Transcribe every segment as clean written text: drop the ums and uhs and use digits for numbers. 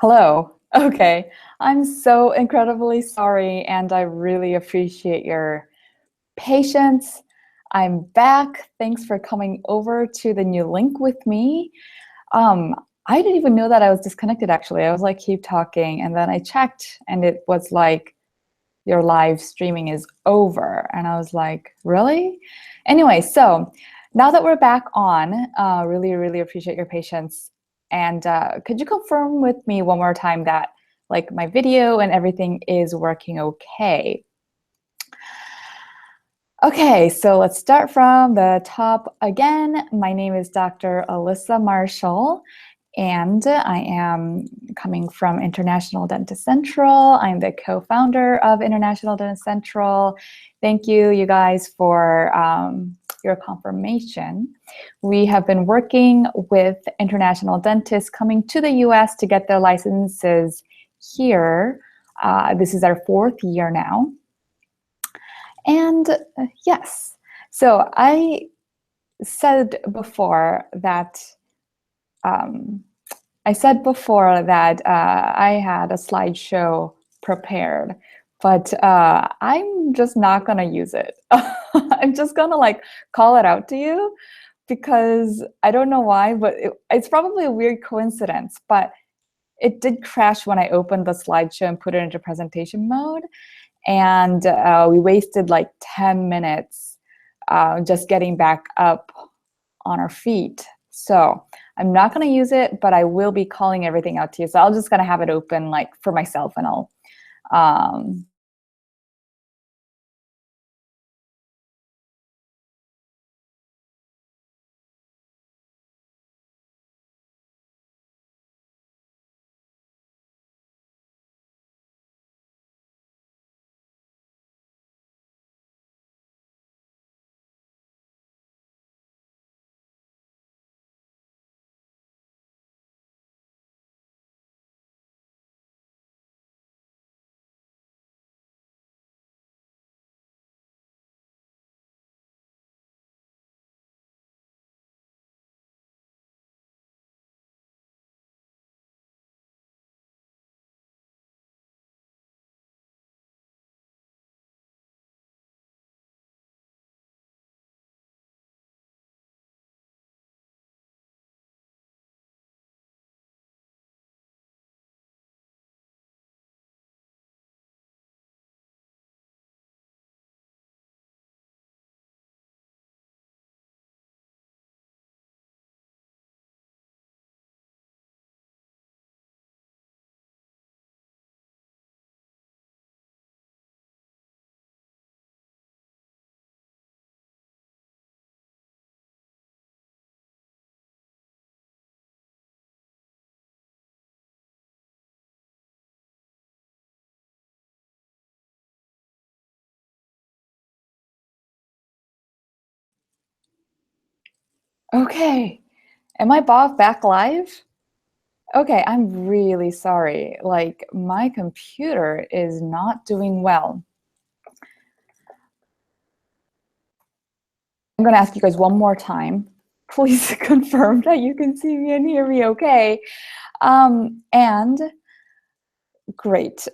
Hello. Okay. I'm so incredibly sorry, and I really appreciate your patience. I'm back. Thanks for coming over to the new link with me. Um, I didn't even know that I was disconnected, actually. I was like, keep talking. And then I checked, and it was like, your live streaming is over. And I was like, really? Anyway, so now that we're back on, really, really appreciate your patience. And could you confirm with me one more time that like my video and everything is working okay? Okay, so let's start from the top again. My name is Dr. Alyssa Marshall, and I am coming from International Dentist Central. I'm the co-founder of International Dentist Central. Thank you, you guys, for your confirmation. We have been working with international dentists coming to the US to get their licenses here. This is our 4th year now. And yes, so I said before that I had a slideshow prepared, but I'm just not gonna use it. I'm just gonna like call it out to you because I don't know why, but it's probably a weird coincidence, but it did crash when I opened the slideshow and put it into presentation mode. And we wasted like 10 minutes just getting back up on our feet. So I'm not going to use it, but I will be calling everything out to you. So I'm just going to have it open like for myself, and I'll okay. Am I back live? Okay, I'm really sorry. Like my computer is not doing well. I'm going to ask you guys one more time. Please confirm that you can see me and hear me okay. And great.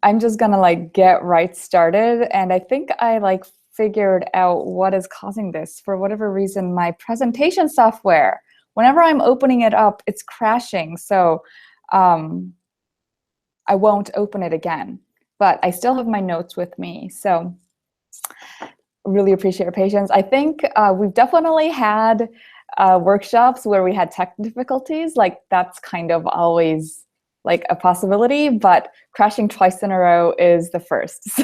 I'm just gonna like get right started. And I think I like figured out what is causing this. For whatever reason, my presentation software, whenever I'm opening it up, it's crashing. So I won't open it again, but I still have my notes with me. So really appreciate your patience. I think we've definitely had workshops where we had tech difficulties. Like that's kind of always like a possibility, but crashing twice in a row is the first.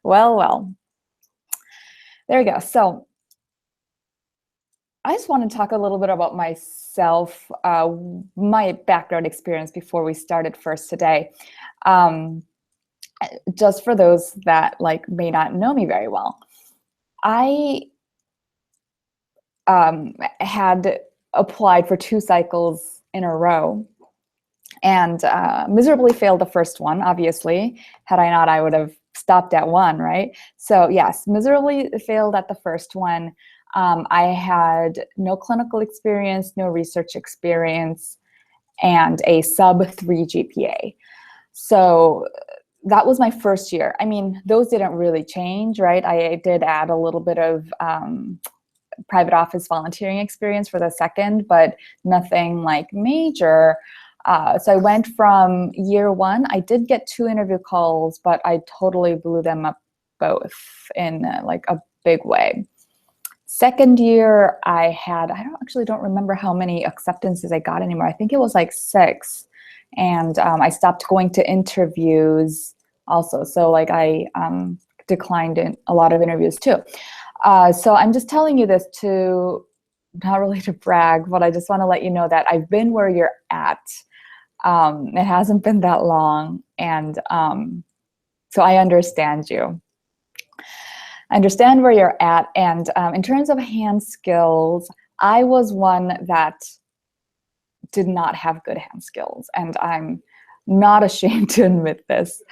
Well, there we go. So I just want to talk a little bit about myself, my background experience before we started first today. Just for those that like may not know me very well. I had applied for 2 cycles in a row and miserably failed the first one, obviously. Had I not, I would have stopped at 1, right? So yes, miserably failed at the first one. I had no clinical experience, no research experience, and a sub 3 GPA. So that was my first year. I mean, those didn't really change, right? I did add a little bit of private office volunteering experience for the second, but nothing like major. So I went from year one. I did get 2 interview calls, but I totally blew them up both in like a big way. Second year, I don't remember how many acceptances I got anymore. I think it was like 6. And I stopped going to interviews also. So like I declined in a lot of interviews too. So I'm just telling you this to, not really to brag, but I just want to let you know that I've been where you're at. It hasn't been that long. And so I understand you. I understand where you're at. And in terms of hand skills, I was one that did not have good hand skills. And I'm not ashamed to admit this.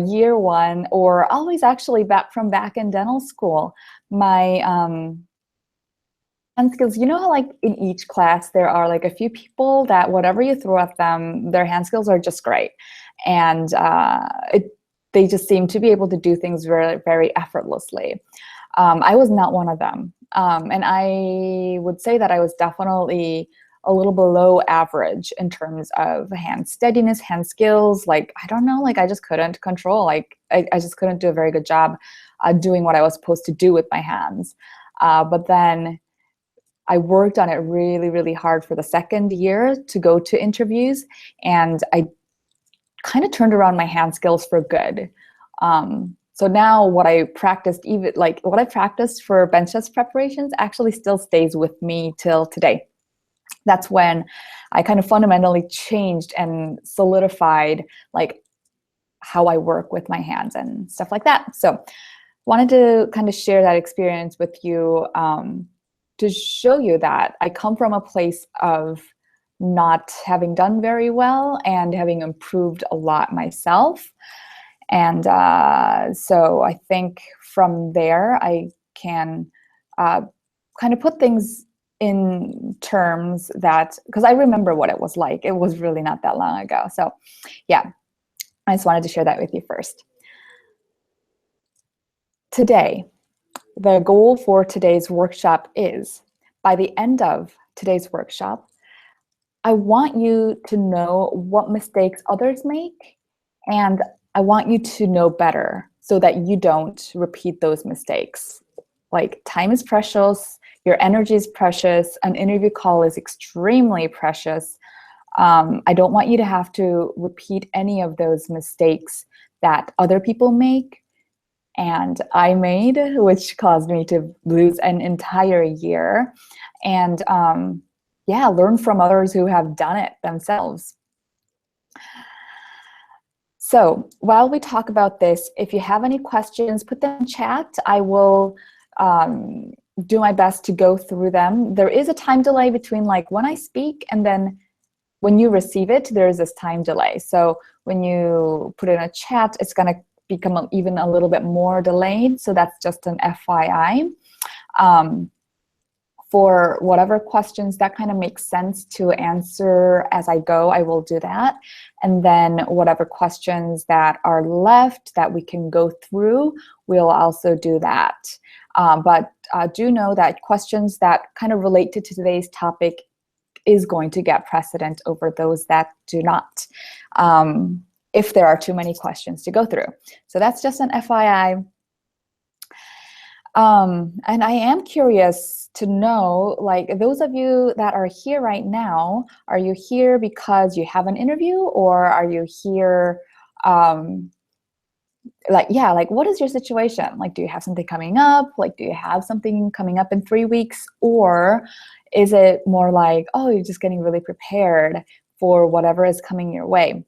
Year one, or always actually back in dental school, my hand skills, you know how like in each class there are like a few people that whatever you throw at them, their hand skills are just great. And they just seem to be able to do things very, very effortlessly. I was not one of them. And I would say that I was definitely a little below average in terms of hand steadiness, hand skills. Like, I don't know, like I just couldn't control, like I just couldn't do a very good job doing what I was supposed to do with my hands. But then I worked on it really, really hard for the second year to go to interviews, and I kind of turned around my hand skills for good. So now what I practiced, even like what I practiced for bench test preparations actually still stays with me till today. That's when I kind of fundamentally changed and solidified like how I work with my hands and stuff like that. So wanted to kind of share that experience with you to show you that I come from a place of not having done very well and having improved a lot myself. And so I think from there I can kind of put things in terms that, because I remember what it was like. It was really not that long ago. So yeah, I just wanted to share that with you first. Today, the goal for today's workshop is, by the end of today's workshop, I want you to know what mistakes others make, and I want you to know better so that you don't repeat those mistakes. Like, time is precious, your energy is precious, an interview call is extremely precious. I don't want you to have to repeat any of those mistakes that other people make and I made, which caused me to lose an entire year. And yeah, learn from others who have done it themselves. So while we talk about this, if you have any questions, put them in chat. I will do my best to go through them. There is a time delay between like when I speak and then when you receive it, there is this time delay. So when you put in a chat, it's going to become even a little bit more delayed. So that's just an FYI. For whatever questions that kind of makes sense to answer as I go, I will do that. And then whatever questions that are left that we can go through, we'll also do that. But do know that questions that kind of relate to today's topic is going to get precedent over those that do not, if there are too many questions to go through. So that's just an FYI. And I am curious to know, like, those of you that are here right now, are you here because you have an interview, or are you here, like, yeah, like, what is your situation? Like, do you have something coming up? Like, do you have something coming up in 3 weeks? Or is it more like, oh, you're just getting really prepared for whatever is coming your way?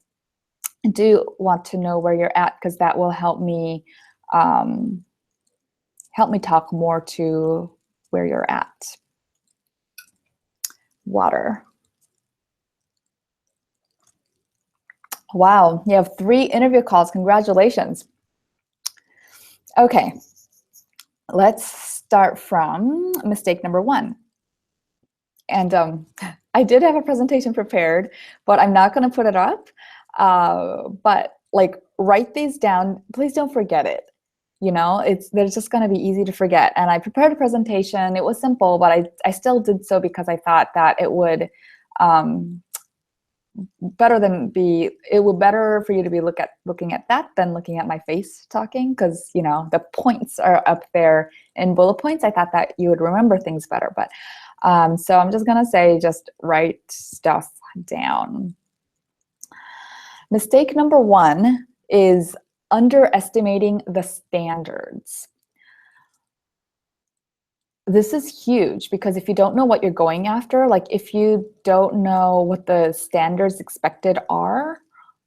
I do want to know where you're at, because that will help me talk more to where you're at. Water. Wow, you have 3 interview calls. Congratulations. Okay, let's start from mistake number 1. And I did have a presentation prepared, but I'm not going to put it up. But like, write these down. Please don't forget it. You know, they're just going to be easy to forget. And I prepared a presentation. It was simple, but I still did so because I thought that it would it would better for you to be looking at that than looking at my face talking, because you know the points are up there in bullet points. I thought that you would remember things better, but so I'm just gonna say, just write stuff down. Mistake number 1 is underestimating the standards. This is huge, because if you don't know what you're going after, like if you don't know what the standards expected are,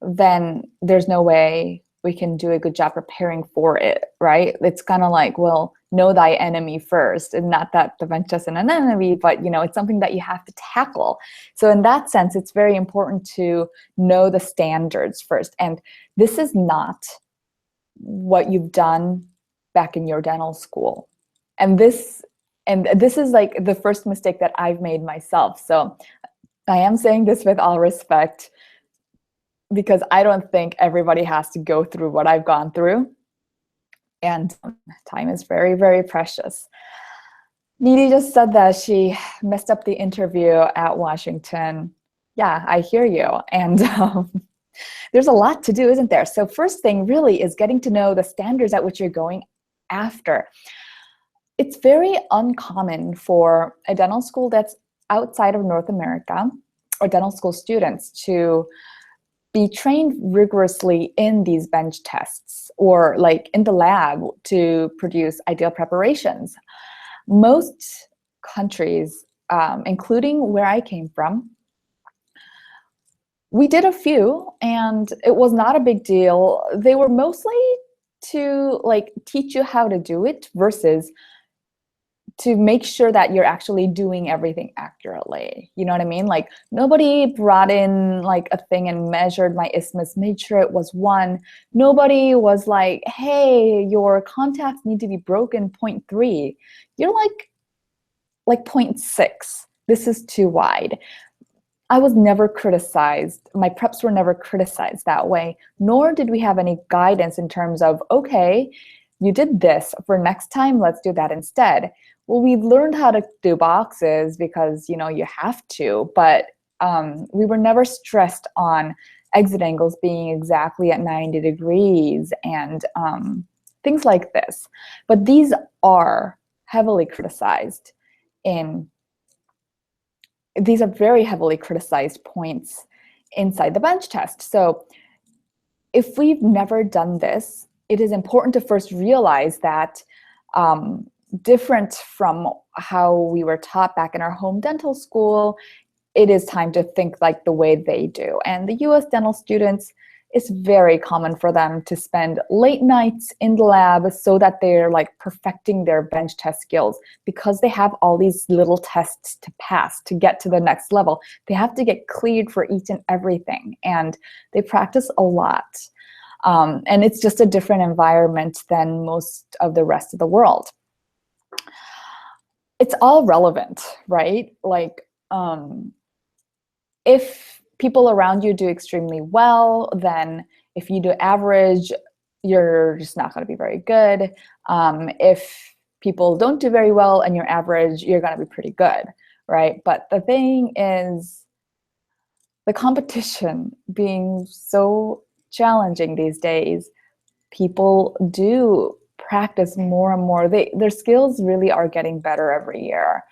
then there's no way we can do a good job preparing for it, right? It's kind of like, well, know thy enemy first, and not that the bench isn't an enemy, but you know, it's something that you have to tackle. So in that sense, it's very important to know the standards first. And this is not what you've done back in your dental school. And this is like the first mistake that I've made myself. So I am saying this with all respect, because I don't think everybody has to go through what I've gone through. And time is very, very precious. Needy just said that she messed up the interview at Washington. Yeah, I hear you. And there's a lot to do, isn't there? So first thing really is getting to know the standards at which you're going after. It's very uncommon for a dental school that's outside of North America, or dental school students, to be trained rigorously in these bench tests, or like in the lab to produce ideal preparations. Most countries, including where I came from, we did a few, and it was not a big deal. They were mostly to like teach you how to do it, versus to make sure that you're actually doing everything accurately. You know what I mean? Like nobody brought in like a thing and measured my isthmus, made sure it was 1. Nobody was like, hey, your contacts need to be broken 0.3. You're like 0.6. This is too wide. I was never criticized. My preps were never criticized that way, nor did we have any guidance in terms of, okay, you did this, for next time, let's do that instead. Well, we learned how to do boxes because, you know, you have to, but we were never stressed on exit angles being exactly at 90 degrees and things like this. But these are heavily criticized these are very heavily criticized points inside the bench test. So if we've never done this, it is important to first realize that different from how we were taught back in our home dental school, it is time to think like the way they do. And the US dental students, it's very common for them to spend late nights in the lab so that they're like perfecting their bench test skills, because they have all these little tests to pass to get to the next level. They have to get cleared for each and everything, and they practice a lot. And it's just a different environment than most of the rest of the world. It's all relevant, right? Like, if people around you do extremely well, then if you do average, you're just not going to be very good. If people don't do very well and you're average, you're going to be pretty good, right? But the thing is, the competition being so challenging these days, people do practice more and more. Their skills really are getting better every year.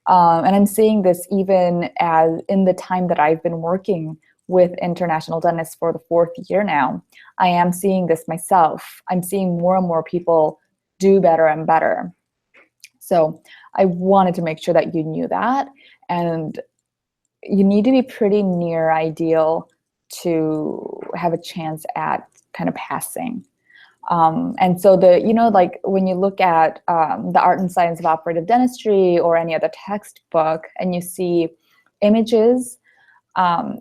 And I'm seeing this even as in the time that I've been working with international dentists for the 4th year now. I am seeing this myself. I'm seeing more and more people do better and better. So I wanted to make sure that you knew that. And you need to be pretty near ideal to have a chance at kind of passing. And so like when you look at the Art and Science of Operative Dentistry or any other textbook and you see images,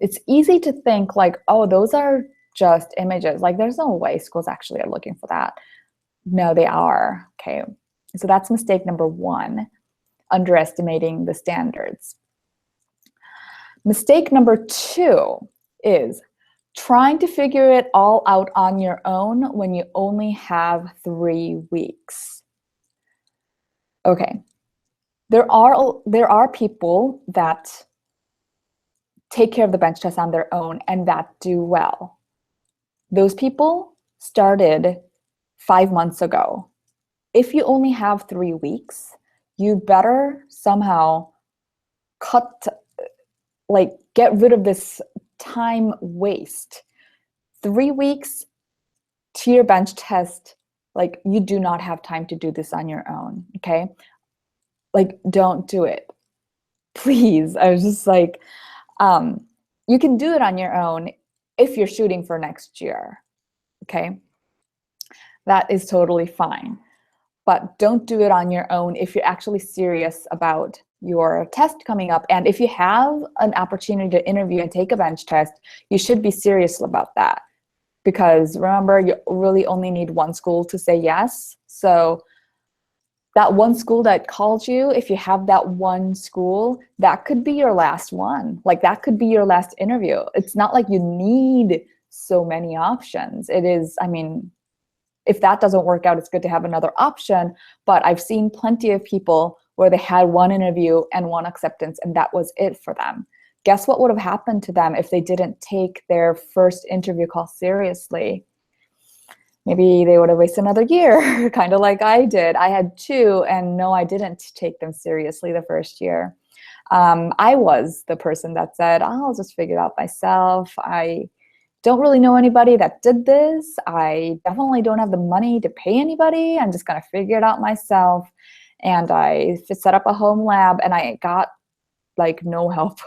it's easy to think like, oh, those are just images. Like there's no way schools actually are looking for that. No, they are. Okay. So that's mistake number 1, underestimating the standards. Mistake number 2 is trying to figure it all out on your own when you only have 3 weeks. Okay, there are people that take care of the bench test on their own and that do well. Those people started 5 months ago. If you only have 3 weeks, you better somehow get rid of this time waste. 3 weeks to your bench test, like, you do not have time to do this on your own, okay? Like, don't do it. Please. I was just like, you can do it on your own if you're shooting for next year, okay? That is totally fine. But don't do it on your own if you're actually serious about your test coming up. And if you have an opportunity to interview and take a bench test, you should be serious about that. Because remember, you really only need one school to say yes. So that one school that called you, if you have that one school, that could be your last one. Like, that could be your last interview. It's not like you need so many options. It is, I mean, if that doesn't work out, it's good to have another option. But I've seen plenty of people where they had one interview and one acceptance, and that was it for them. Guess what would have happened to them if they didn't take their first interview call seriously? Maybe they would have wasted another year, kind of like I did. I had 2, and no, I didn't take them seriously the first year. I was the person that said, I'll just figure it out myself. I don't really know anybody that did this. I definitely don't have the money to pay anybody. I'm just going to figure it out myself. And I set up a home lab, and I got like no help.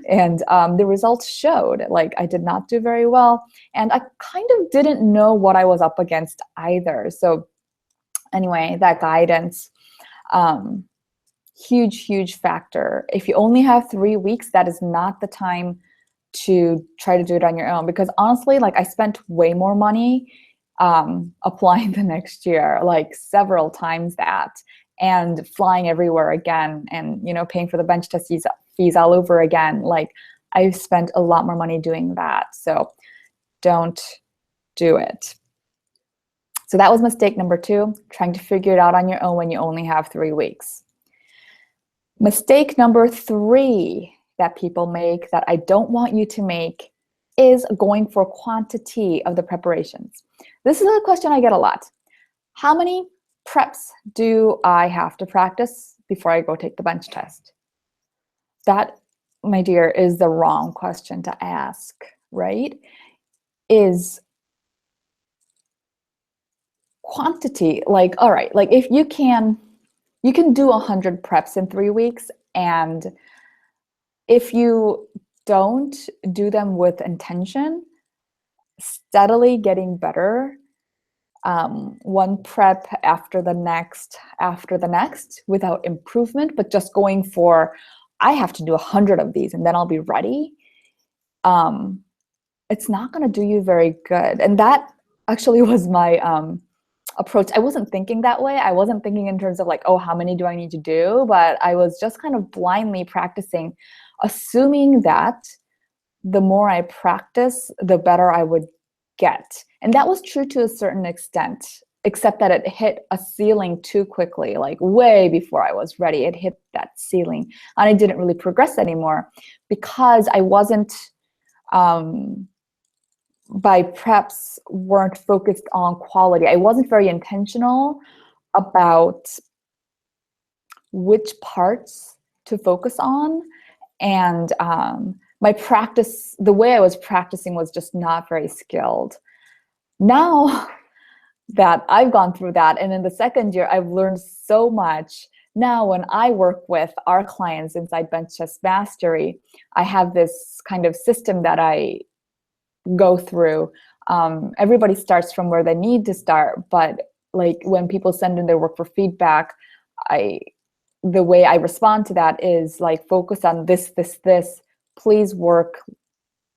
And the results showed, like, I did not do very well. And I kind of didn't know what I was up against either. So anyway, that guidance, huge factor. If you only have 3 weeks, that is not the time to try to do it on your own. Because honestly, like, I spent way more money applying the next year, like several times that, and flying everywhere again, and, you know, paying for the bench test fees all over again. Like, I've spent a lot more money doing that. So don't do it. So that was mistake number 2, trying to figure it out on your own when you only have 3 weeks. Mistake number 3 that people make, that I don't want you to make, is going for quantity of the preparations. This is a question I get a lot. How many preps do I have to practice before I go take the bench test? That, my dear, is the wrong question to ask, right? Is quantity, like, all right, like, if you can do 100 preps in 3 weeks, and if you don't do them with intention, steadily getting better, one prep after the next, without improvement, but just going for, I have to do 100 of these and then I'll be ready, it's not going to do you very good. And that actually was my approach. I wasn't thinking that way. I wasn't thinking in terms of like, oh, how many do I need to do? But I was just kind of blindly practicing, assuming that the more I practice, the better I would get. And that was true to a certain extent, except that it hit a ceiling too quickly, like way before I was ready. It hit that ceiling, and I didn't really progress anymore because I wasn't, my preps weren't focused on quality. I wasn't very intentional about which parts to focus on. And my practice, the way I was practicing was just not very skilled. Now that I've gone through that, and in the second year, I've learned so much. Now, when I work with our clients inside Bench Test Mastery, I have this kind of system that I go through. Everybody starts from where they need to start, but like when people send in their work for feedback, the way I respond to that is like, focus on this. Please work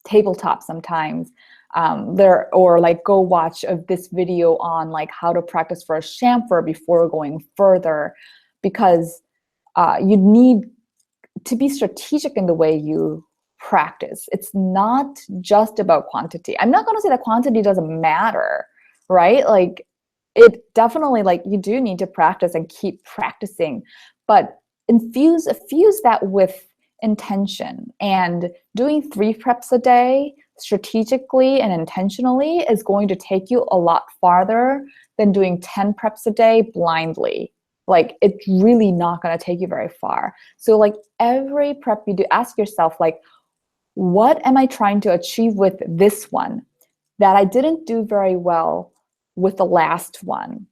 tabletop sometimes. Or like, go watch this video on like how to practice for a chamfer before going further, because you need to be strategic in the way you practice. It's not just about quantity. I'm not going to say that quantity doesn't matter, right? Like it definitely, like, you do need to practice and keep practicing, but fuse that with intention. And doing 3 preps a day strategically and intentionally is going to take you a lot farther than doing 10 preps a day blindly. Like, it's really not going to take you very far. So like every prep you do, ask yourself, like, what am I trying to achieve with this one that I didn't do very well with the last one?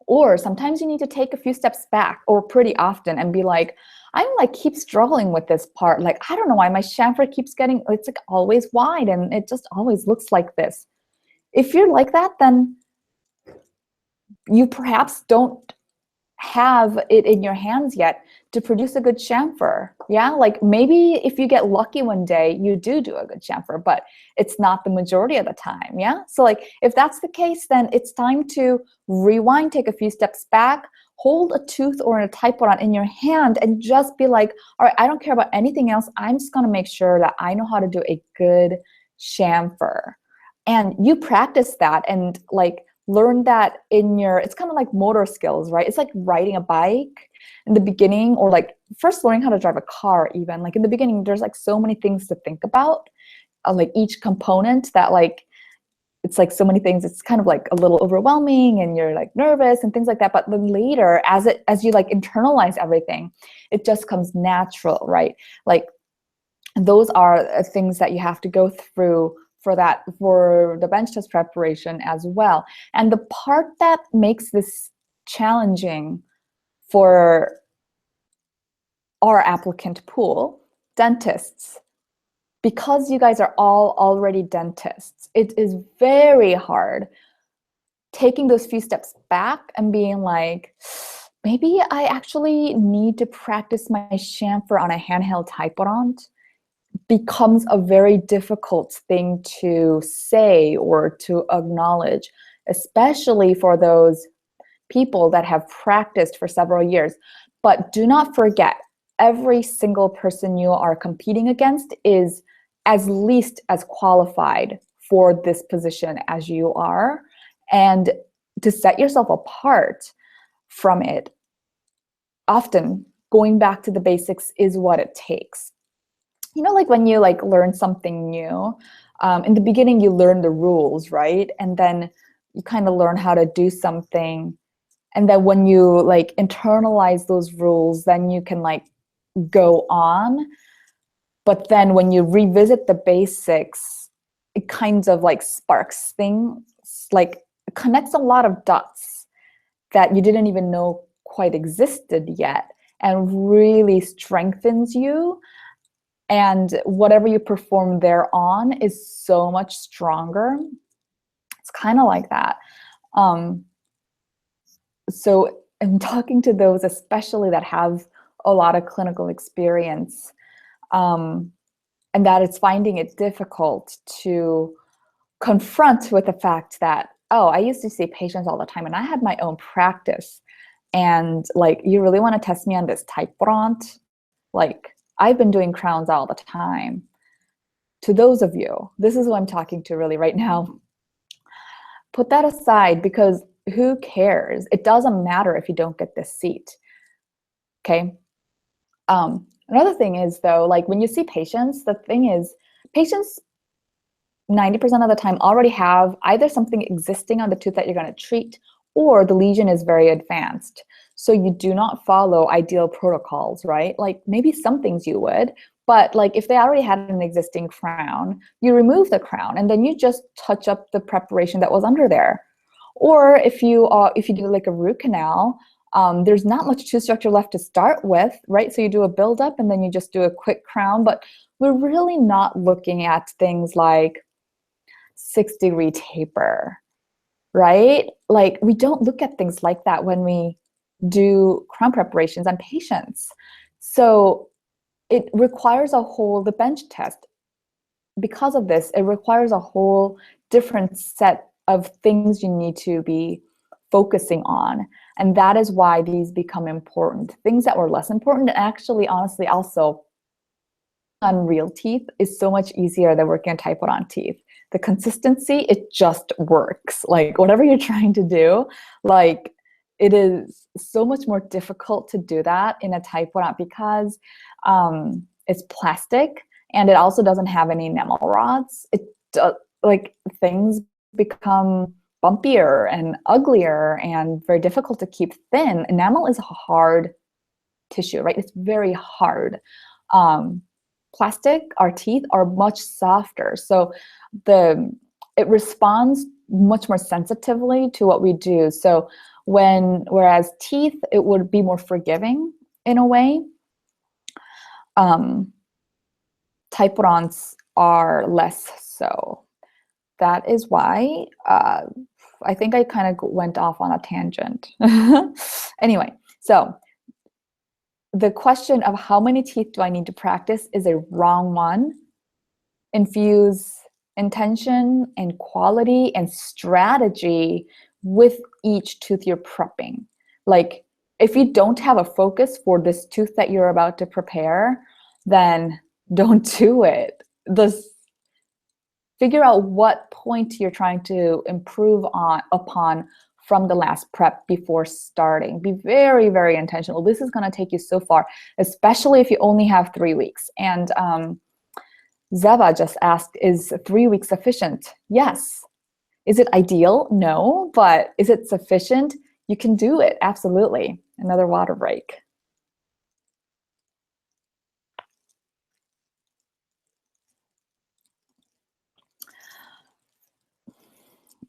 Or sometimes you need to take a few steps back, or pretty often, and be like, I'm like keep struggling with this part. Like, I don't know why my chamfer keeps getting, it's like always wide and it just always looks like this. If you're like that, then you perhaps don't have it in your hands yet to produce a good chamfer. Yeah, like maybe if you get lucky one day, you do a good chamfer, but it's not the majority of the time. Yeah, so like if that's the case, then it's time to rewind, take a few steps back, hold a tooth or a typewriter in your hand, and just be like, all right, I don't care about anything else. I'm just gonna make sure that I know how to do a good chamfer. And you practice that and like learn that in your, it's kind of like motor skills, right? It's like riding a bike in the beginning, or like first learning how to drive a car. Even like in the beginning, there's like so many things to think about, like each component, that like it's like so many things, it's kind of like a little overwhelming and you're like nervous and things like that. But then later, as you like internalize everything, it just comes natural, right? Like those are things that you have to go through for the bench test preparation as well. And the part that makes this challenging for our applicant pool, dentists, because you guys are all already dentists, it is very hard taking those few steps back and being like, maybe I actually need to practice my chamfer on a handheld typewriter. Becomes a very difficult thing to say or to acknowledge, especially for those people that have practiced for several years. But do not forget, every single person you are competing against is as least as qualified for this position as you are. And to set yourself apart from it, often going back to the basics is what it takes. You know, like when you like learn something new, in the beginning you learn the rules, right? And then you kind of learn how to do something. And then when you like internalize those rules, then you can like go on. But then when you revisit the basics, it kind of like sparks things, like it connects a lot of dots that you didn't even know quite existed yet, and really strengthens you. And whatever you perform thereon is so much stronger. It's kind of like that. So I'm talking to those, especially that have a lot of clinical experience, and that it's finding it difficult to confront with the fact that, oh, I used to see patients all the time and I had my own practice. And like, you really want to test me on this typewriter? Like, I've been doing crowns all the time. To those of you, this is who I'm talking to really right now. Put that aside, because who cares? It doesn't matter if you don't get this seat. Okay. Another thing is though, like when you see patients, the thing is patients 90% of the time already have either something existing on the tooth that you're going to treat, or the lesion is very advanced. So you do not follow ideal protocols, right? Like maybe some things you would, but like if they already had an existing crown, you remove the crown and then you just touch up the preparation that was under there. Or if you do like a root canal, there's not much tooth structure left to start with, right? So you do a buildup and then you just do a quick crown. But we're really not looking at things like 6-degree taper, right? Like we don't look at things like that when we do crown preparations on patients. So it requires the bench test, because of this, it requires a whole different set of things you need to be focusing on. And that is why these become important. Things that were less important, and actually, honestly, also on real teeth is so much easier than working on typewritten on teeth. The consistency, it just works. Like whatever you're trying to do, like it is so much more difficult to do that in a typewritten because it's plastic and it also doesn't have any enamel rods. Like things become bumpier and uglier and very difficult to keep thin. Enamel is a hard tissue, right? It's very hard. Plastic, our teeth are much softer. So it responds much more sensitively to what we do. So whereas teeth, it would be more forgiving in a way. Typewrittens are less so. That is why I think I kind of went off on a tangent. Anyway, so the question of how many teeth do I need to practice is a wrong one. Infuse intention and quality and strategy with each tooth you're prepping. Like if you don't have a focus for this tooth that you're about to prepare, then don't do it. Figure out what point you're trying to improve upon from the last prep before starting. Be very, very intentional. This is going to take you so far, especially if you only have 3 weeks. And Zeva just asked, is 3 weeks sufficient? Yes. Is it ideal? No. But is it sufficient? You can do it. Absolutely. Another water break.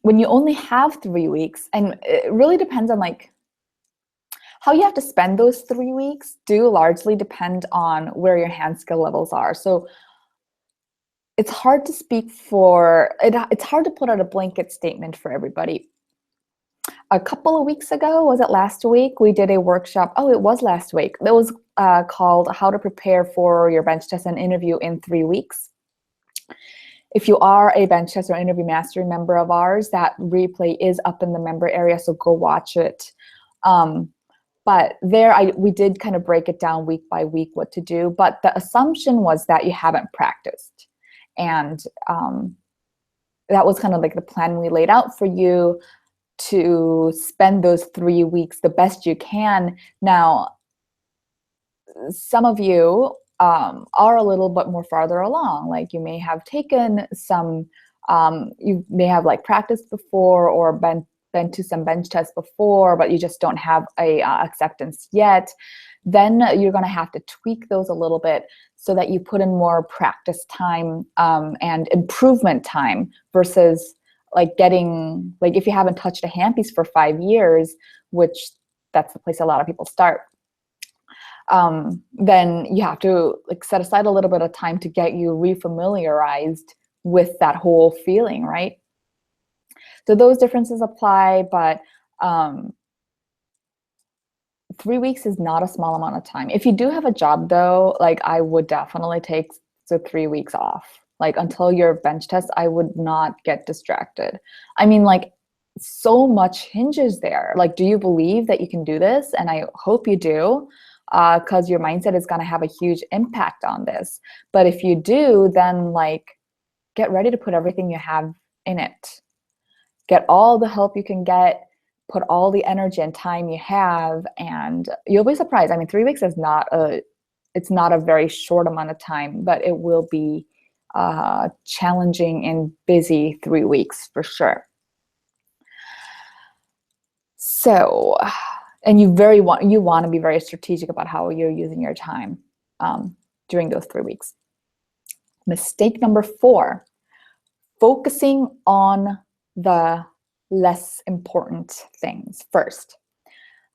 When you only have 3 weeks, and it really depends on like how you have to spend those 3 weeks do largely depend on where your hand skill levels are. So it's hard to speak for it. It's hard to put out a blanket statement for everybody. A couple of weeks ago, was it last week, we did a workshop. Oh, it was last week. That was called How to Prepare for Your Bench Test and Interview in 3 weeks. If you are a bench test or interview mastery member of ours, that replay is up in the member area, so go watch it. But there, we did kind of break it down week by week what to do. But the assumption was that you haven't practiced. And that was kind of like the plan we laid out for you, to spend those 3 weeks the best you can. Now, some of you are a little bit more farther along. Like you may have taken some, you may have like practiced before or been to some bench tests before, but you just don't have a acceptance yet. Then you're going to have to tweak those a little bit so that you put in more practice time and improvement time versus like getting, like if you haven't touched a handpiece for 5 years, which that's the place a lot of people start, then you have to like set aside a little bit of time to get you refamiliarized with that whole feeling, right? So those differences apply, but 3 weeks is not a small amount of time. If you do have a job though, like I would definitely take the 3 weeks off. Like until your bench test, I would not get distracted. I mean, like so much hinges there. Like, do you believe that you can do this? And I hope you do, because your mindset is going to have a huge impact on this. But if you do, then like get ready to put everything you have in it. Get all the help you can get, put all the energy and time you have, and you'll be surprised. I mean, 3 weeks is it's not a very short amount of time, but it will be challenging and busy 3 weeks for sure. So, and you want to be very strategic about how you're using your time during those 3 weeks. Mistake number 4, focusing on the less important things first.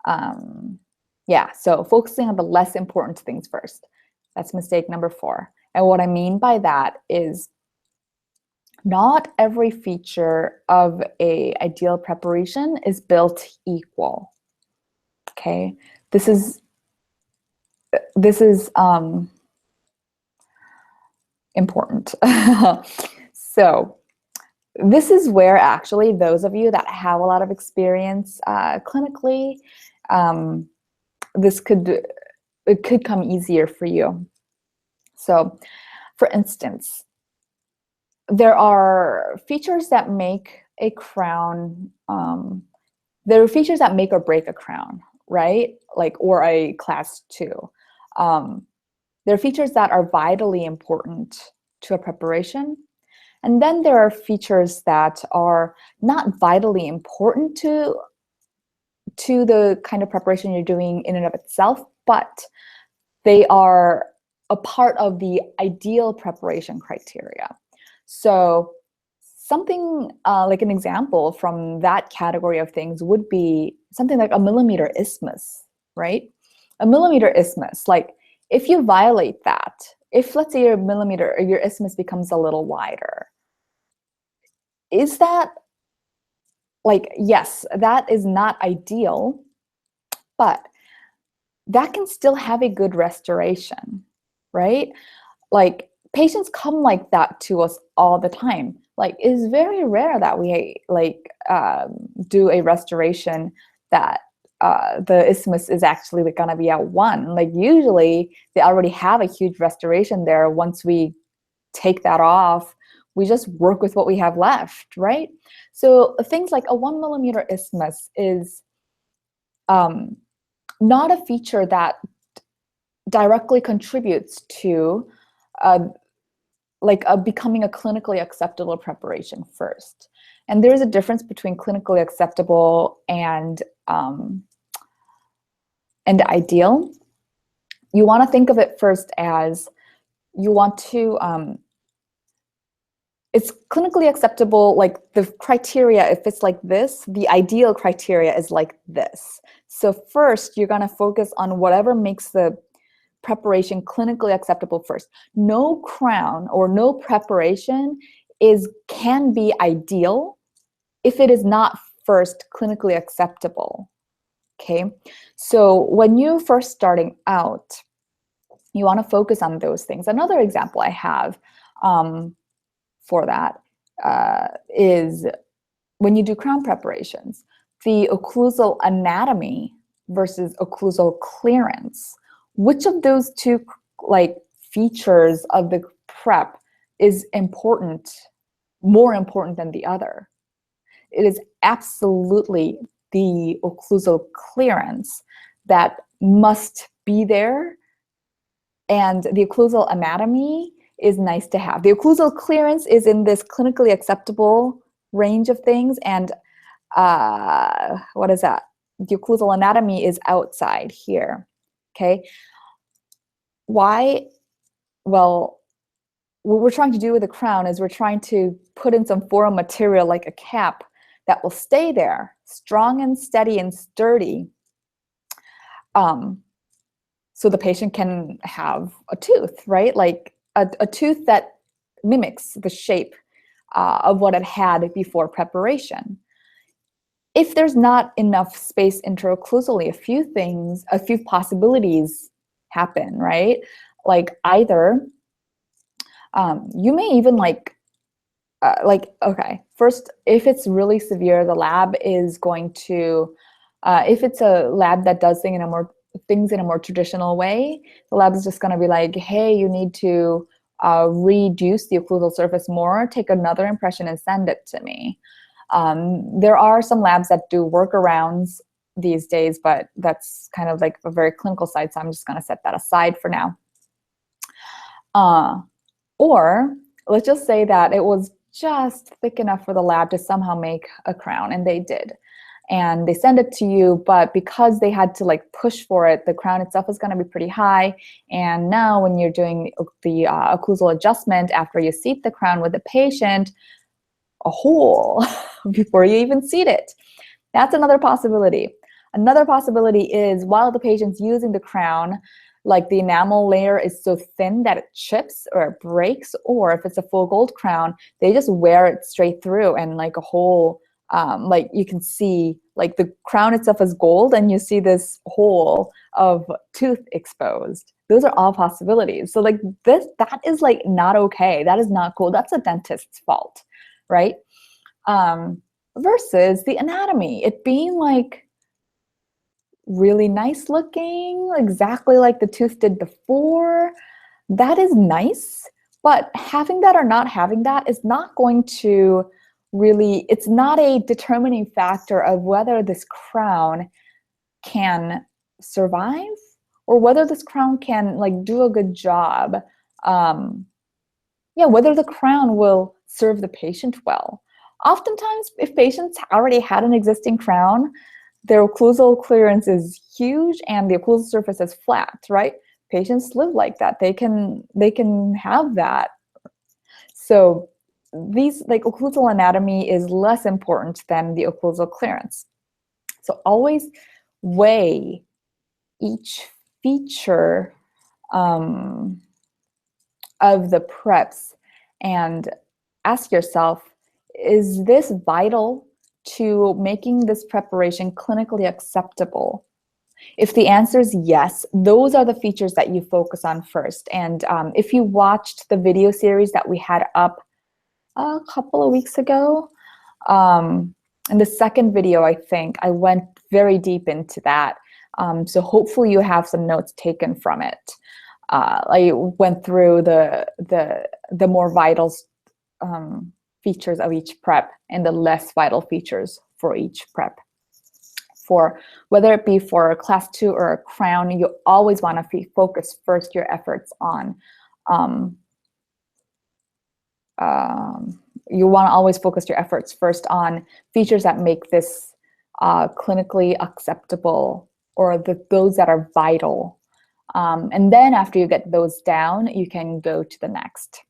So focusing on the less important things first. That's mistake number 4. And what I mean by that is not every feature of an ideal preparation is built equal. Okay, this is important. So this is where actually those of you that have a lot of experience clinically, it could come easier for you. So For instance, there are features that make a crown, there are features that make or break a crown, right? Like, or a class 2. There are features that are vitally important to a preparation. And then there are features that are not vitally important to the kind of preparation you're doing in and of itself, but they are a part of the ideal preparation criteria. So something like an example from that category of things would be something like a millimeter isthmus, right? A millimeter isthmus, like if you violate that, if let's say your millimeter or your isthmus becomes a little wider, is that like, yes, that is not ideal, but that can still have a good restoration, right? Like patients come like that to us all the time. Like it's very rare that we do a restoration that the isthmus is actually like gonna be at 1. Like usually they already have a huge restoration there. Once we take that off, we just work with what we have left, right? So things like a 1 millimeter isthmus is not a feature that directly contributes to becoming a clinically acceptable preparation first. And there is a difference between clinically acceptable and ideal. You want to think of it first as you want to, it's clinically acceptable, like the criteria, if it's like this, the ideal criteria is like this. So first, you're going to focus on whatever makes the preparation clinically acceptable first. No crown or no preparation can be ideal if it is not first clinically acceptable. Okay, so when you're first starting out, you want to focus on those things. Another example I have for that is when you do crown preparations, the occlusal anatomy versus occlusal clearance. Which of those two features of the prep is more important than the other? It is absolutely the occlusal clearance that must be there, and the occlusal anatomy is nice to have. The occlusal clearance is in this clinically acceptable range of things, and what is that? The occlusal anatomy is outside here. Okay. Why? Well, what we're trying to do with the crown is we're trying to put in some foreign material like a cap that will stay there, strong and steady and sturdy, so the patient can have a tooth, right? Like a tooth that mimics the shape of what it had before preparation. If there's not enough space interocclusally, a few possibilities happen, right? Like either you may even okay, first, if it's really severe, the lab is going to, if it's a lab that does things in a more traditional way, the lab is just going to be like, hey, you need to reduce the occlusal surface more, take another impression and send it to me. There are some labs that do workarounds these days, but that's kind of like a very clinical side, so I'm just going to set that aside for now. Or let's just say that it was just thick enough for the lab to somehow make a crown, and they did. And they send it to you, but because they had to push for it, the crown itself is going to be pretty high. And now when you're doing the occlusal adjustment after you seat the crown with the patient, a hole before you even seat it. That's another possibility. Another possibility is while the patient's using the crown, the enamel layer is so thin that it chips or it breaks, or if it's a full gold crown, they just wear it straight through, and a whole, you can see the crown itself is gold and you see this hole of tooth exposed. Those are all possibilities. So that is not okay. That is not cool. That's a dentist's fault, right? Versus the anatomy, it being really nice looking, exactly like the tooth did before. That is nice, But having that or not having that is not going to really, it's not a determining factor of whether this crown can survive or whether this crown can like do a good job. Yeah, whether the crown will serve the patient well. Oftentimes, if patients already had an existing crown, their occlusal clearance is huge and the occlusal surface is flat, right? Patients live like that. They can have that. So these, like, occlusal anatomy is less important than the occlusal clearance. So always weigh each feature of the preps and ask yourself, is this vital to making this preparation clinically acceptable? If the answer is yes, those are the features that you focus on first. And if you watched the video series that we had up a couple of weeks ago, in the second video, I think, I went very deep into that. So hopefully you have some notes taken from it. I went through the more vital features of each prep and the less vital features for each prep. For whether it be for a class 2 or a crown, you always want to focus first your efforts on you want to always focus your efforts first on features that make this clinically acceptable, or those that are vital. And then after you get those down, you can go to the next.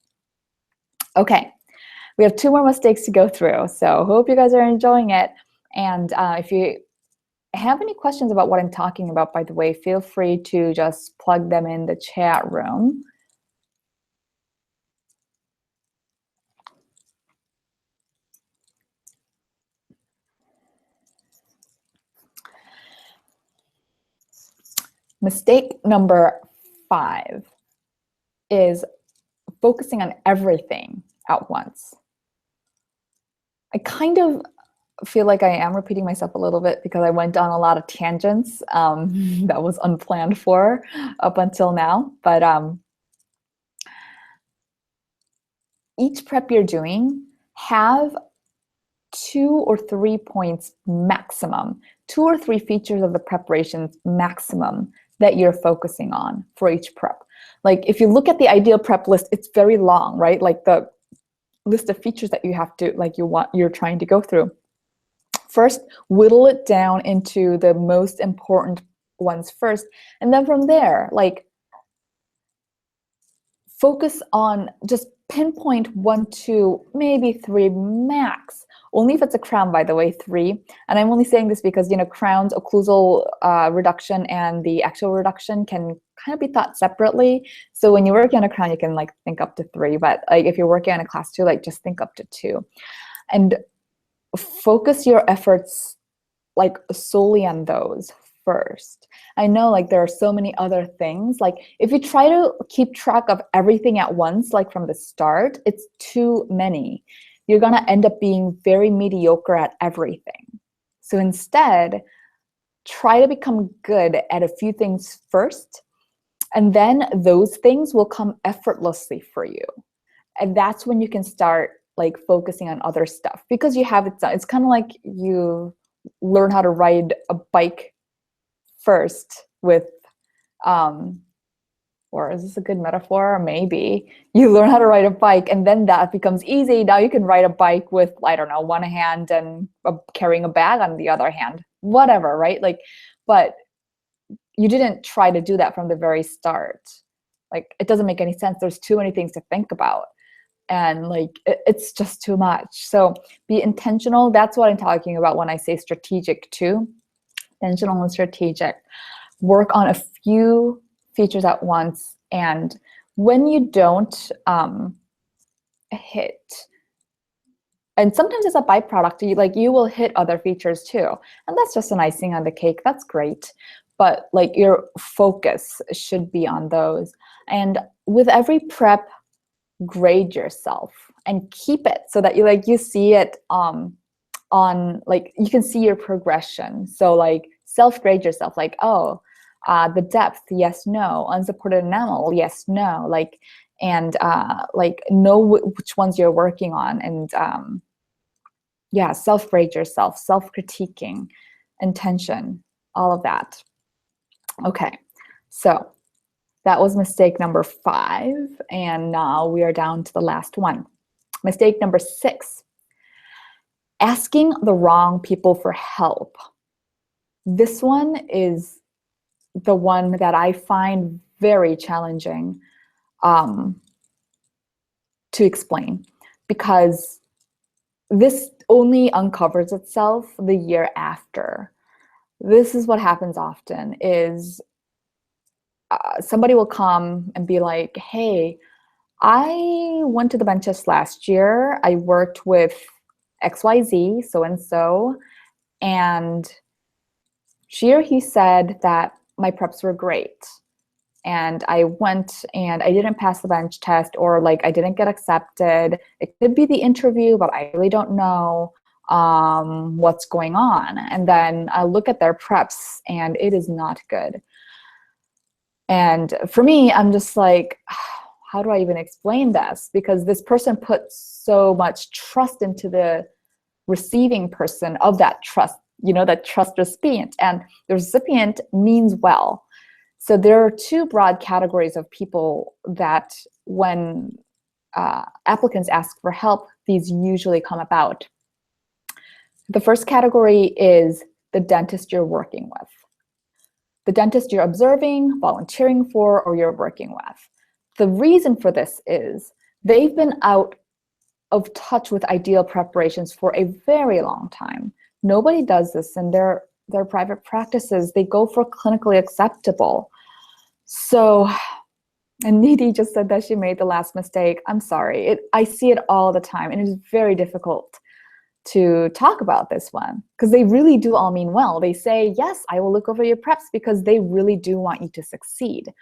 Okay, we have 2 more mistakes to go through, so hope you guys are enjoying it. And if you have any questions about what I'm talking about, by the way, feel free to just plug them in the chat room. Mistake number 5 is focusing on everything at once. I kind of feel like I am repeating myself a little bit because I went on a lot of tangents that was unplanned for up until now. But each prep you're doing, have 2 or 3 points maximum, 2 or 3 features of the preparation maximum that you're focusing on for each prep. Like if you look at the ideal prep list, it's very long, right? Like the list of features that you have to, like you're trying to go through. First, whittle it down into the most important ones first, and then from there, like focus on just pinpoint 1, 2, maybe 3 max. Only if it's a crown, by the way, 3. And I'm only saying this because, you know, crowns, occlusal reduction and the actual reduction can kind of be thought separately. So when you're working on a crown, you can like think up to 3. But like if you're working on a class 2, like just think up to 2. And focus your efforts like solely on those first. I know like there are so many other things. Like if you try to keep track of everything at once, like from the start, it's too many. You're gonna end up being very mediocre at everything. So instead, try to become good at a few things first, and then those things will come effortlessly for you. And that's when you can start like focusing on other stuff, because you have it done. It's kind of like you learn how to ride a bike first with or is this a good metaphor? Maybe you learn how to ride a bike and then that becomes easy. Now you can ride a bike with, I don't know, one hand and carrying a bag on the other hand, whatever, right? Like, but you didn't try to do that from the very start. Like, it doesn't make any sense. There's too many things to think about. And like, it's just too much. So be intentional. That's what I'm talking about when I say strategic too. Intentional and strategic. Work on a few features at once. And when you don't hit, and sometimes it's a byproduct, you will hit other features too. And that's just an icing on the cake. That's great. But like your focus should be on those. And with every prep, grade yourself and keep it so that you see it on like you can see your progression. So like self-grade yourself, like, oh, the depth, yes, no. Unsupported enamel, yes, no. Like, and like know which ones you're working on, and yeah, self-grade yourself, self-critiquing, intention, all of that. Okay, so that was mistake number 5, and now we are down to the last one. Mistake number 6, asking the wrong people for help. This one is the one that I find very challenging to explain, because this only uncovers itself the year after. This is what happens often is somebody will come and be like, hey, I went to the bench test last year. I worked with XYZ, so-and-so, and she or he said that my preps were great. And I went and I didn't pass the bench test, or like I didn't get accepted. It could be the interview, but I really don't know what's going on. And then I look at their preps and it is not good. And for me, I'm just like, how do I even explain this? Because this person put so much trust into the receiving person of that trust, that trust recipient. And the recipient means well. So there are 2 broad categories of people that when applicants ask for help, these usually come about. The first category is the dentist you're working with. The dentist you're observing, volunteering for, or you're working with. The reason for this is they've been out of touch with ideal preparations for a very long time. Nobody does this in their private practices. They go for clinically acceptable. So, and Nidhi just said that she made the last mistake. I'm sorry. I see it all the time, and it is very difficult to talk about this one because they really do all mean well. They say, yes, I will look over your preps, because they really do want you to succeed.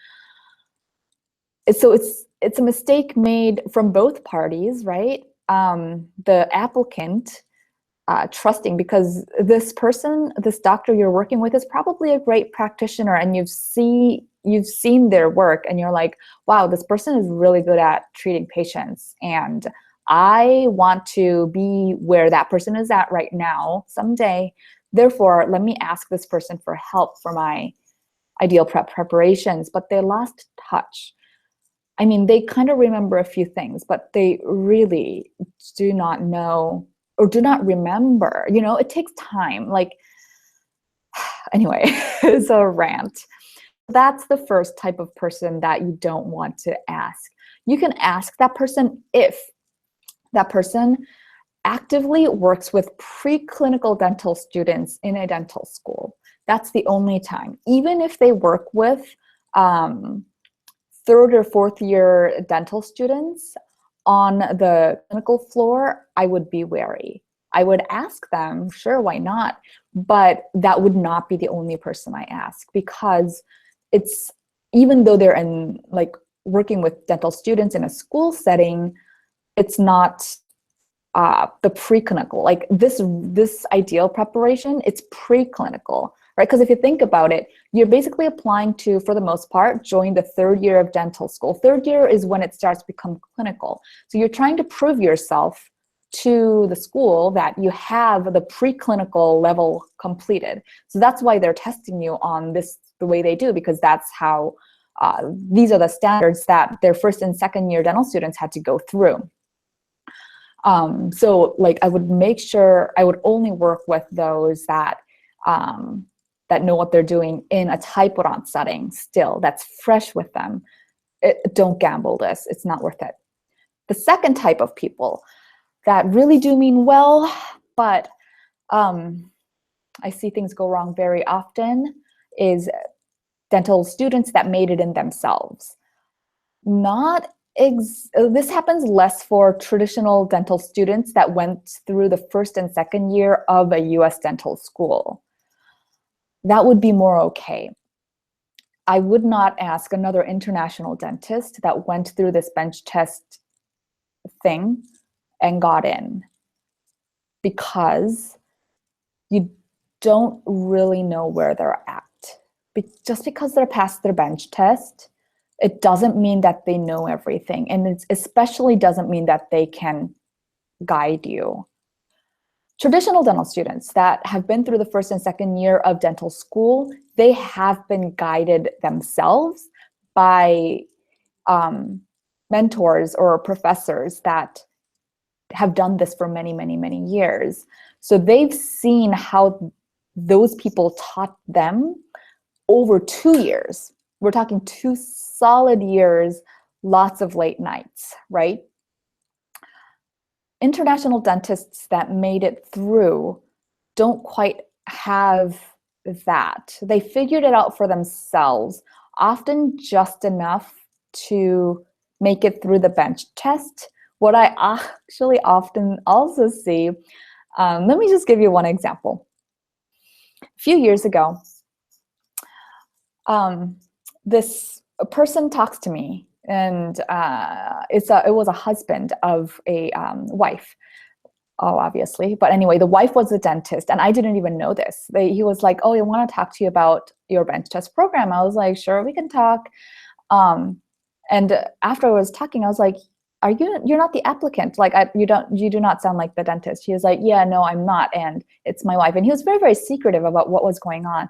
So it's a mistake made from both parties, right? The applicant trusting, because this person, this doctor you're working with, is probably a great practitioner, and you've seen their work, and you're like, wow, this person is really good at treating patients, and I want to be where that person is at right now someday. Therefore, let me ask this person for help for my ideal preparations. But they lost touch. I mean, they kind of remember a few things, but they really do not know or do not remember. It takes time. Like, anyway, it's a rant. That's the first type of person that you don't want to ask. You can ask that person if that person actively works with preclinical dental students in a dental school. That's the only time. Even if they work with 3rd or 4th year dental students on the clinical floor, I would be wary. I would ask them, sure, why not? But that would not be the only person I ask, because it's, even though they're in like working with dental students in a school setting, it's not the preclinical. Like this ideal preparation, it's preclinical, right? Because if you think about it, you're basically applying to, for the most part, join the 3rd year of dental school. 3rd year is when it starts to become clinical. So you're trying to prove yourself to the school that you have the preclinical level completed. So that's why they're testing you on this the way they do, because that's how these are the standards that their 1st and 2nd year dental students had to go through. So like I would make sure I would only work with those that that know what they're doing in a typodont setting still, that's fresh with them. Don't gamble this. It's not worth it. The second type of people that really do mean well, but I see things go wrong very often, is dental students that made it in themselves. This happens less for traditional dental students that went through the 1st and 2nd year of a US dental school. That would be more okay. I would not ask another international dentist that went through this bench test thing and got in, because you don't really know where they're at. Just because they're past their bench test It doesn't mean that they know everything, and it especially doesn't mean that they can guide you. Traditional dental students that have been through the first and second year of dental school, they have been guided themselves by mentors or professors that have done this for many, many, many years. So they've seen how those people taught them over 2 years. We're talking 2 solid years, lots of late nights, right? International dentists that made it through don't quite have that. They figured it out for themselves, often just enough to make it through the bench test. What I actually often also see, let me just give you one example. A few years ago, this person talks to me, and it was a husband of a wife. Oh, obviously. But anyway, the wife was a dentist, and I didn't even know this. He was like, oh, I want to talk to you about your bench test program. I was like, sure, we can talk. And after I was talking, I was like, you're not the applicant. Like, you do not sound like the dentist. He was like, yeah, no, I'm not. And it's my wife. And he was very, very secretive about what was going on.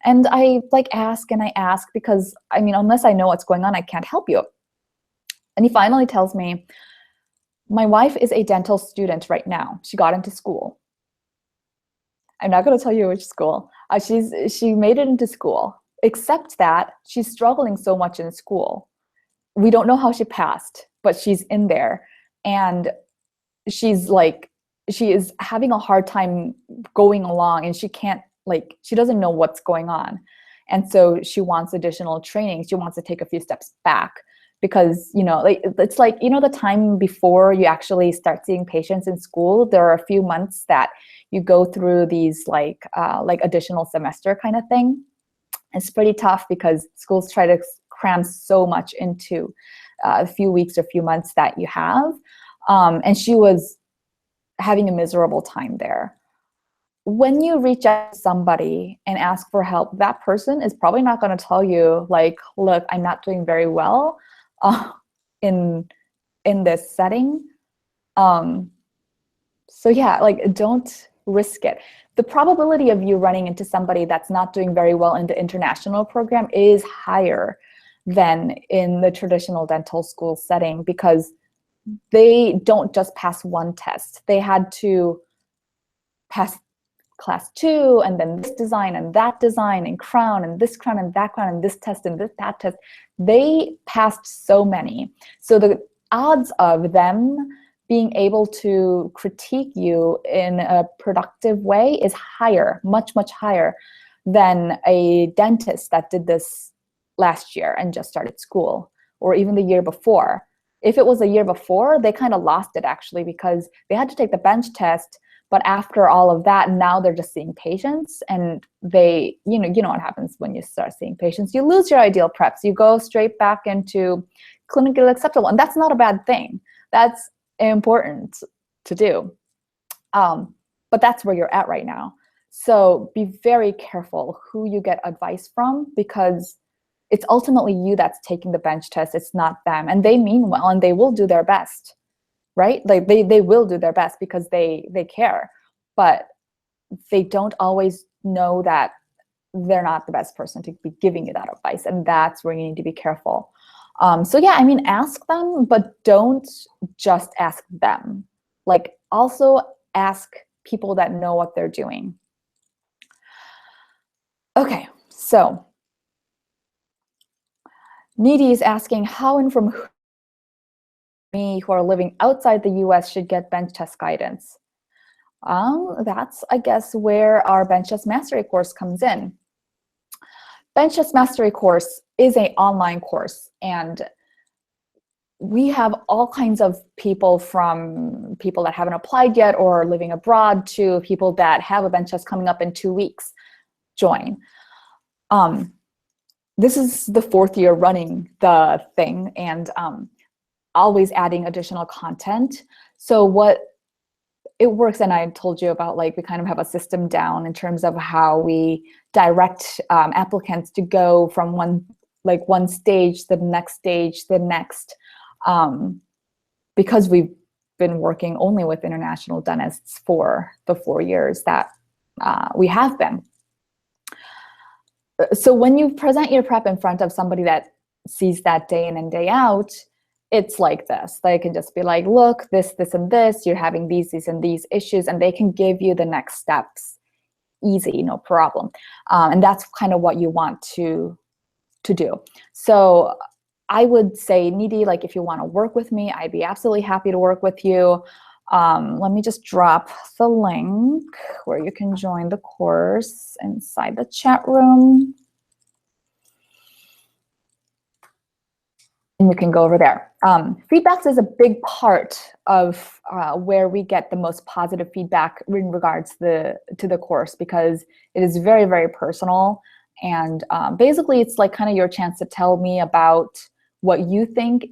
And I ask and I ask because, I mean, unless I know what's going on, I can't help you. And he finally tells me, my wife is a dental student right now. She got into school. I'm not going to tell you which school. She made it into school, except that she's struggling so much in school. We don't know how she passed, but she's in there. And she is having a hard time going along, and she doesn't know what's going on. And so she wants additional training. She wants to take a few steps back because, it's like, the time before you actually start seeing patients in school, there are a few months that you go through these like additional semester kind of thing. It's pretty tough because schools try to cram so much into a few weeks or few months that you have. And she was having a miserable time there. When you reach out to somebody and ask for help, that person is probably not going to tell you, like, look, I'm not doing very well in this setting. So yeah, don't risk it. The probability of you running into somebody that's not doing very well in the international program is higher than in the traditional dental school setting because they don't just pass one test. They had to pass class 2 and then this design and that design and crown and this crown and that crown and this test and that test. They passed so many. So the odds of them being able to critique you in a productive way is higher, much, much higher than a dentist that did this last year and just started school, or even the year before. If it was a year before, they kind of lost it actually because they had to take the bench test. But after all of that, now they're just seeing patients, and they, you know what happens when you start seeing patients. You lose your ideal preps. You go straight back into clinically acceptable, and that's not a bad thing. That's important to do. But that's where you're at right now. So be very careful who you get advice from because it's ultimately you that's taking the bench test. It's not them, and they mean well, and they will do their best. Right? Like they will do their best because they care, but they don't always know that they're not the best person to be giving you that advice, and that's where you need to be careful. So yeah, I mean, ask them, but don't just ask them. Like also ask people that know what they're doing. Okay, so Needy is asking how and from who me who are living outside the US should get bench test guidance. That's, I guess, where our bench test mastery course comes in. Bench test mastery course is an online course, and we have all kinds of people, from people that haven't applied yet or living abroad to people that have a bench test coming up in 2 weeks join. This is the 4th year running the thing, and always adding additional content. So what it works, and I told you about, like, we kind of have a system down in terms of how we direct applicants to go from one like one stage, the next, because we've been working only with international dentists for the 4 years that we have been. So when you present your prep in front of somebody that sees that day in and day out, it's like this. They can just be like, look, this, and this, you're having these, and these issues, and they can give you the next steps. Easy, no problem. And that's kind of what you want to do. So I would say, Nidhi, like if you want to work with me, I'd be absolutely happy to work with you. Let me just drop the link where you can join the course inside the chat room. And you can go over there. Feedbacks is a big part of where we get the most positive feedback in regards to the course, because it is very, very personal. And basically, it's like kind of your chance to tell me about what you think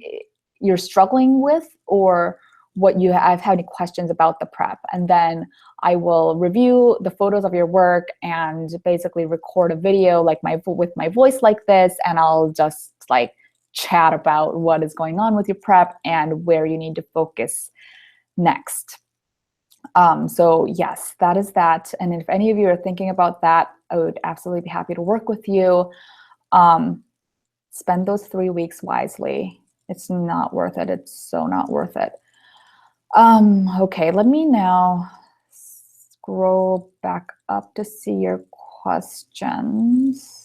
you're struggling with, or what you have any questions about the prep. And then I will review the photos of your work and basically record a video like with my voice like this, and I'll just like chat about what is going on with your prep and where you need to focus next. So yes, that is that. And if any of you are thinking about that, I would absolutely be happy to work with you. Spend those 3 weeks wisely. It's not worth it. It's so not worth it. Okay, let me now scroll back up to see your questions.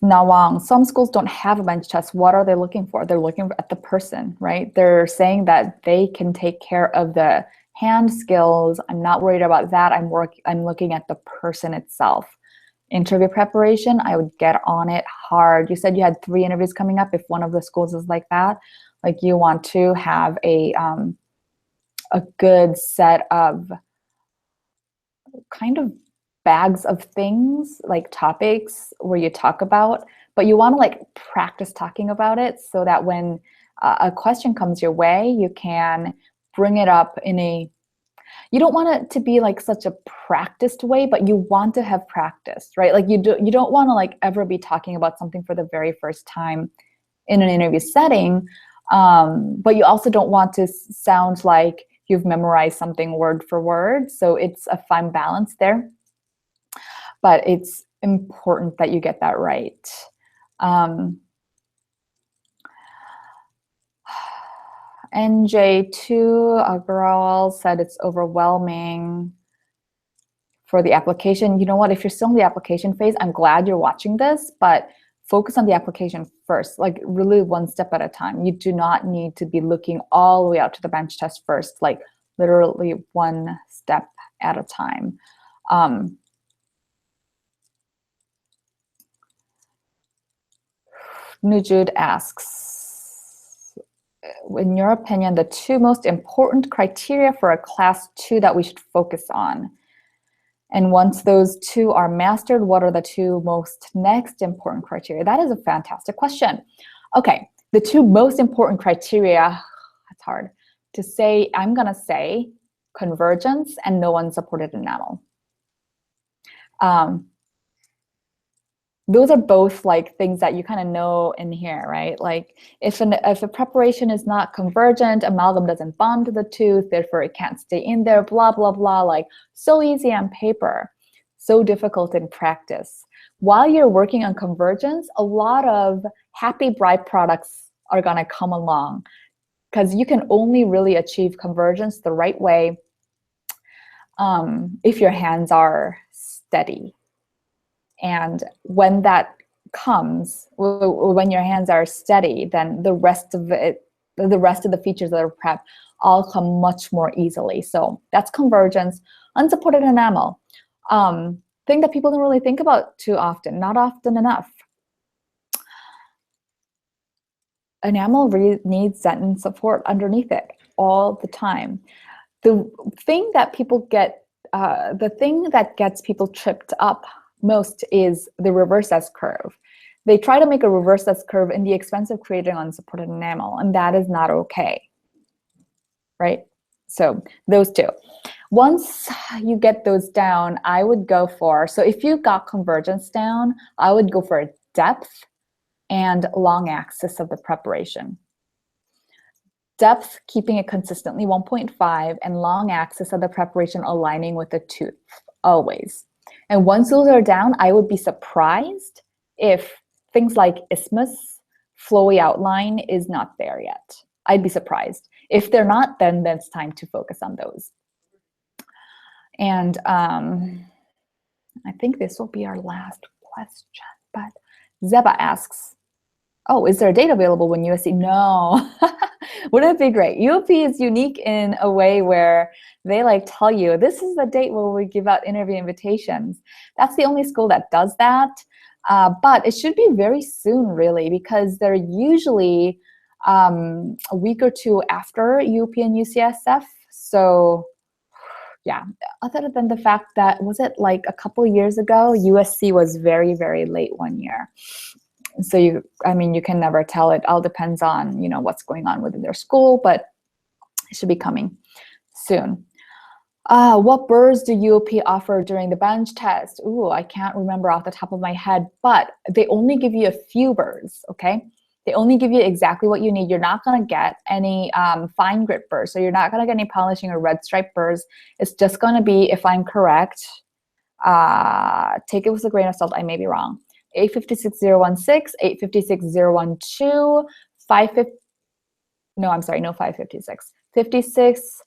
Nawang, some schools don't have a bench test. What are they looking for? They're looking at the person, right? They're saying that they can take care of the hand skills. I'm not worried about that. I'm looking at the person itself. Interview preparation, I would get on it hard. You said you had 3 interviews coming up. If one of the schools is like that, like you want to have a good set of kind of bags of things, like topics where you talk about, but you want to like practice talking about it so that when a question comes your way, you can bring it up in a, you don't want it to be like such a practiced way, but you want to have practiced, right? Like you don't want to like ever be talking about something for the very first time in an interview setting, but you also don't want to sound like you've memorized something word for word. So it's a fine balance there. But it's important that you get that right. NJ2 Agrawal said it's overwhelming for the application. You know what? If you're still in the application phase, I'm glad you're watching this, but focus on the application first, like really one step at a time. You do not need to be looking all the way out to the bench test first, like literally one step at a time. Nujud asks, in your opinion, the 2 most important criteria for a class 2 that we should focus on? And once those 2 are mastered, what are the 2 most next important criteria? That is a fantastic question. Okay, the 2 most important criteria, it's hard to say. I'm gonna say convergence and no unsupported enamel. Those are both like things that you kind of know in here, right? Like if a preparation is not convergent, amalgam doesn't bond to the tooth, therefore it can't stay in there, blah, blah, blah, like so easy on paper, so difficult in practice. While you're working on convergence, a lot of happy byproducts are gonna come along, because you can only really achieve convergence the right way if your hands are steady. And when that comes, when your hands are steady, then the rest of the features of the prep all come much more easily. So that's convergence. Unsupported enamel, thing that people don't really think about too often, not often enough. Enamel really needs dentin support underneath it all the time. The thing that people get, the thing that gets people tripped up most is the reverse S-curve. They try to make a reverse S-curve in the expense of creating unsupported enamel, and that is not okay, right? So those 2. Once you get those down, I would go for, so if you got convergence down, I would go for depth and long axis of the preparation. Depth, keeping it consistently 1.5, and long axis of the preparation aligning with the tooth, always. And once those are down, I would be surprised if things like isthmus, flowy outline is not there yet. I'd be surprised. If they're not, then it's time to focus on those. And I think this will be our last question, but Zeba asks, oh, is there a date available when USC? No. Wouldn't it be great? UOP is unique in a way where they like tell you, this is the date where we give out interview invitations. That's the only school that does that. But it should be very soon, really, because they're usually a week or two after UOP and UCSF. So yeah, other than the fact that, was it like a couple years ago, USC was very, very late one year. So you can never tell. It all depends on, what's going on within their school, but it should be coming soon. What burrs do UOP offer during the bench test? Ooh, I can't remember off the top of my head, but they only give you a few burrs, okay? They only give you exactly what you need. You're not gonna get any fine grit burrs, so you're not gonna get any polishing or red stripe burrs. It's just gonna be, if I'm correct, take it with a grain of salt, I may be wrong. 856016, 856012, 556, 56,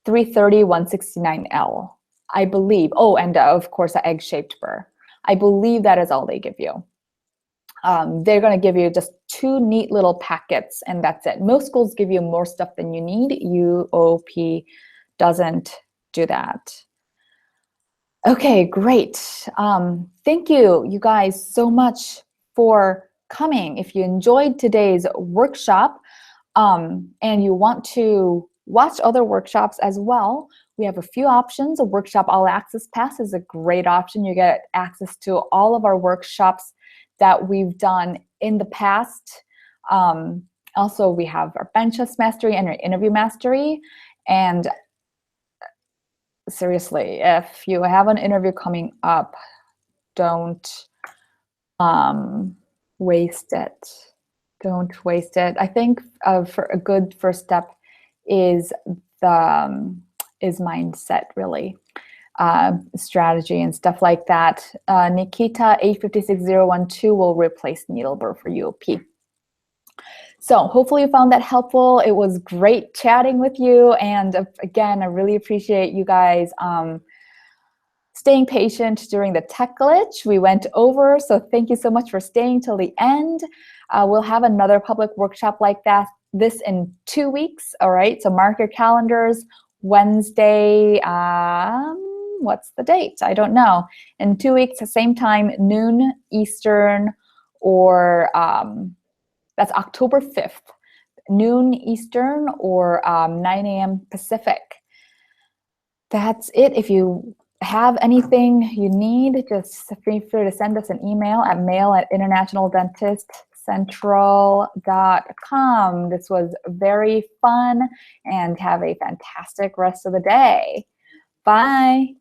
330, 169L. I believe, oh, and of course, an egg-shaped burr. I believe that is all they give you. They're gonna give you just 2 neat little packets, and that's it. Most schools give you more stuff than you need. UOP doesn't do that. Okay, great. Thank you guys so much for coming. If you enjoyed today's workshop and you want to watch other workshops as well, we have a few options. A workshop all access pass is a great option. You get access to all of our workshops that we've done in the past. Also, we have our bench test mastery and our interview mastery. And seriously, if you have an interview coming up, don't waste it. Don't waste it. I think for a good first step is mindset, really, strategy and stuff like that. Nikita 856012 will replace needle burr for UOP. So hopefully you found that helpful. It was great chatting with you. And again, I really appreciate you guys staying patient during the tech glitch. We went over, so thank you so much for staying till the end. We'll have another public workshop like this in 2 weeks, all right? So mark your calendars, Wednesday, what's the date? I don't know. In 2 weeks, the same time, noon Eastern, or that's October 5th, noon Eastern or 9 a.m. Pacific. That's it. If you have anything you need, just feel free to send us an email at mail@internationaldentistcentral.com. This was very fun, and have a fantastic rest of the day. Bye.